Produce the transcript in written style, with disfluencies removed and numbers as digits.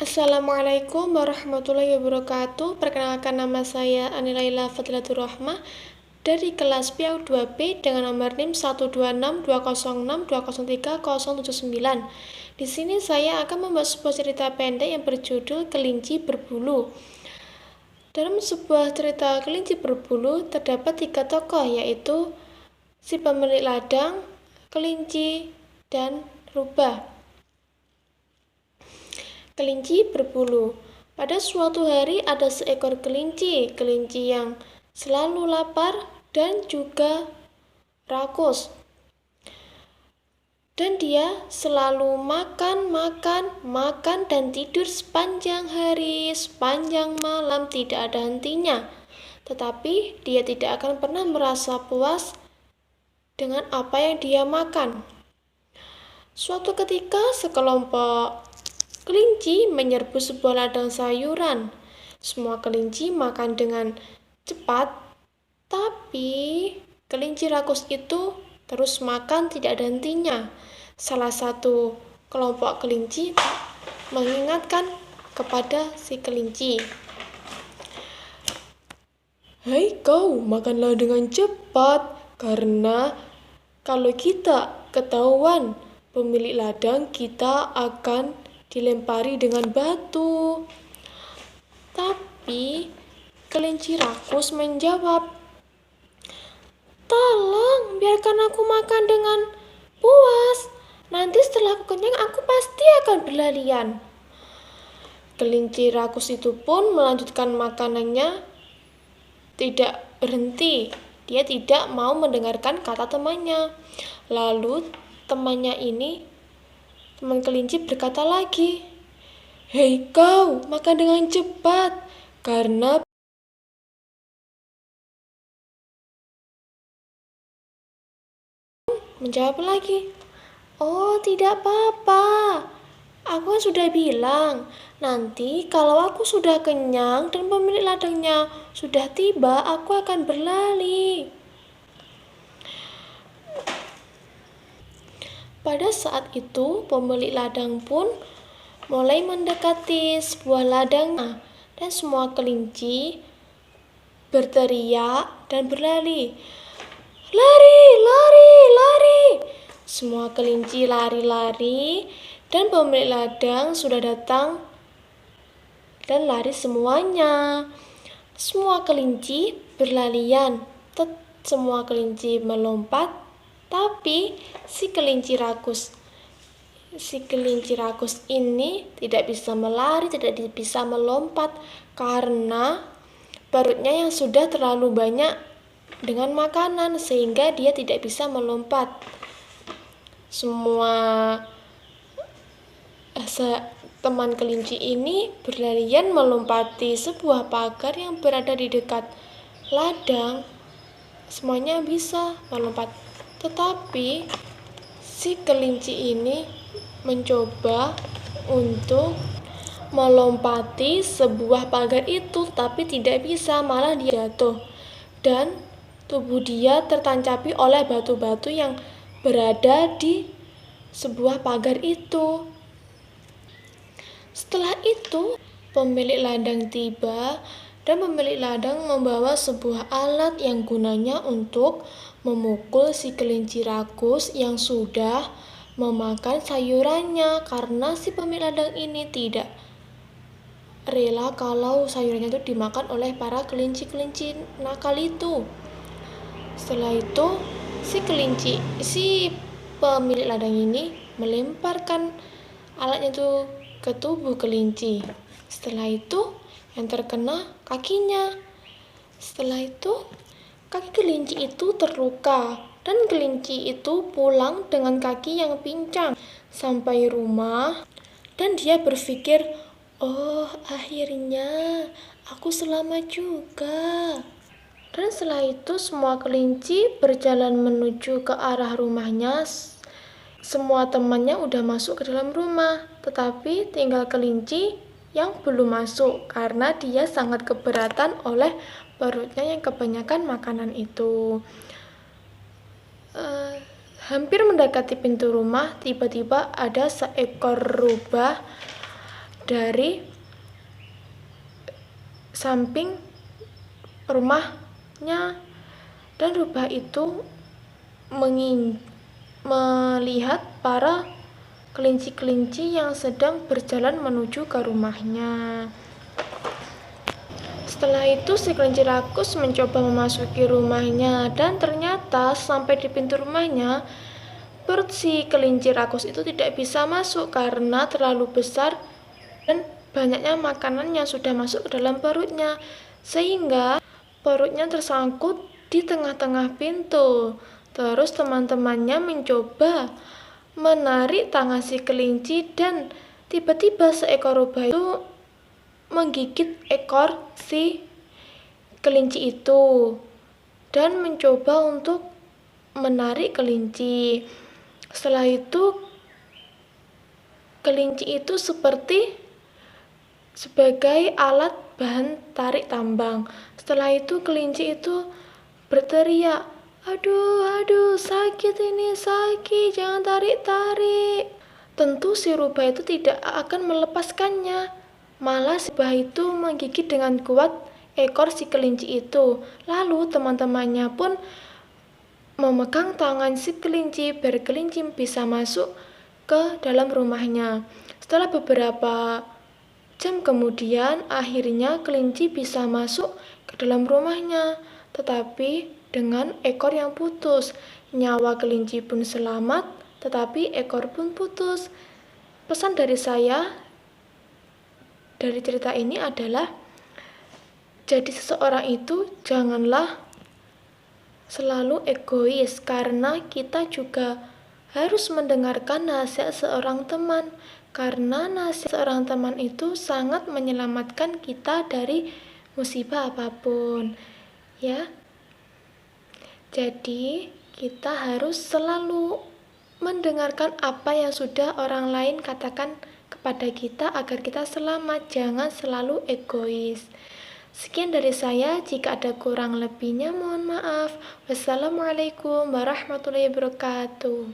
Assalamualaikum warahmatullahi wabarakatuh. Perkenalkan, nama saya Anilaila Fadilatur Rahmah dari kelas PAU 2B dengan nomor NIM 1262062030079. Di sini saya akan membuat sebuah cerita pendek yang berjudul Kelinci Berbulu. Dalam sebuah cerita kelinci berbulu terdapat 3 tokoh, yaitu si pemilik ladang, kelinci, dan rubah. Kelinci berbulu. Pada suatu hari ada seekor kelinci yang selalu lapar dan juga rakus. Dan dia selalu makan dan tidur sepanjang hari, sepanjang malam, tidak ada hentinya. Tetapi dia tidak akan pernah merasa puas dengan apa yang dia makan. Suatu ketika sekelompok kelinci menyerbu sebuah ladang sayuran. Semua kelinci makan dengan cepat, tapi kelinci rakus itu terus makan tidak ada hentinya. Salah satu kelompok kelinci mengingatkan kepada si kelinci, "Hai kau, makanlah dengan cepat, karena kalau kita ketahuan pemilik ladang, kita akan dilempari dengan batu." Tapi kelinci rakus menjawab, "Tolong, biarkan aku makan dengan puas. Nanti setelah aku kenyang, aku pasti akan berlarian." Kelinci rakus itu pun melanjutkan makanannya, tidak berhenti. Dia tidak mau mendengarkan kata temannya. Lalu teman kelinci berkata lagi, "Hei kau, makan dengan cepat, karena..." Menjawab lagi, "Oh, tidak apa-apa. Aku sudah bilang, nanti kalau aku sudah kenyang dan pemilik ladangnya sudah tiba, aku akan berlari." Pada saat itu, pemilik ladang pun mulai mendekati sebuah ladang, dan semua kelinci berteriak dan berlari. "Lari, lari, lari!" Semua kelinci lari-lari, dan pemilik ladang sudah datang dan lari semuanya. Semua kelinci berlarian, semua kelinci melompat, tapi si kelinci rakus ini tidak bisa melari, tidak bisa melompat karena perutnya yang sudah terlalu banyak dengan makanan, sehingga dia tidak bisa melompat. Semua teman kelinci ini berlarian melompati sebuah pagar yang berada di dekat ladang. Semuanya bisa melompat, tetapi si kelinci ini mencoba untuk melompati sebuah pagar itu, tapi tidak bisa, malah dia jatuh dan tubuh dia tertancapi oleh batu-batu yang berada di sebuah pagar itu. Setelah itu, pemilik ladang tiba, dan pemilik ladang membawa sebuah alat yang gunanya untuk memukul si kelinci rakus yang sudah memakan sayurannya, karena si pemilik ladang ini tidak rela kalau sayurannya itu dimakan oleh para kelinci-kelinci nakal itu. Setelah itu, si pemilik ladang ini melemparkan alatnya itu ke tubuh kelinci. Setelah itu, yang terkena kakinya. Setelah itu, kaki kelinci itu terluka, dan kelinci itu pulang dengan kaki yang pincang sampai rumah, dan dia berpikir, "Oh, akhirnya aku selamat juga." Dan setelah itu semua kelinci berjalan menuju ke arah rumahnya. Semua temannya udah masuk ke dalam rumah, tetapi tinggal kelinci yang belum masuk karena dia sangat keberatan oleh perutnya yang kebanyakan makanan itu. Hampir mendekati pintu rumah, tiba-tiba ada seekor rubah dari samping rumahnya, dan rubah itu melihat para kelinci-kelinci yang sedang berjalan menuju ke rumahnya. Setelah itu si kelinci rakus mencoba memasuki rumahnya, dan ternyata sampai di pintu rumahnya, perut si kelinci rakus itu tidak bisa masuk karena terlalu besar dan banyaknya makanan yang sudah masuk ke dalam perutnya, sehingga perutnya tersangkut di tengah-tengah pintu. Terus teman-temannya mencoba menarik tangan si kelinci, dan tiba-tiba seekor rubah itu menggigit ekor si kelinci itu dan mencoba untuk menarik kelinci. Setelah itu kelinci itu sebagai alat bahan tarik tambang. Setelah itu kelinci itu berteriak, aduh, sakit ini, sakit, jangan tarik-tarik. Tentu si rubah itu tidak akan melepaskannya. Malah si rubah itu menggigit dengan kuat ekor si kelinci itu. Lalu teman-temannya pun memegang tangan si kelinci biar kelinci bisa masuk ke dalam rumahnya. Setelah beberapa jam kemudian, akhirnya kelinci bisa masuk ke dalam rumahnya, tetapi dengan ekor yang putus. Nyawa kelinci pun selamat, tetapi ekor pun putus. Pesan dari saya dari cerita ini adalah, jadi seseorang itu janganlah selalu egois, karena kita juga harus mendengarkan nasihat seorang teman, karena nasihat seorang teman itu sangat menyelamatkan kita dari musibah apapun, ya. Jadi kita harus selalu mendengarkan apa yang sudah orang lain katakan kepada kita agar kita selamat, jangan selalu egois. Sekian dari saya, jika ada kurang lebihnya mohon maaf. Wassalamualaikum warahmatullahi wabarakatuh.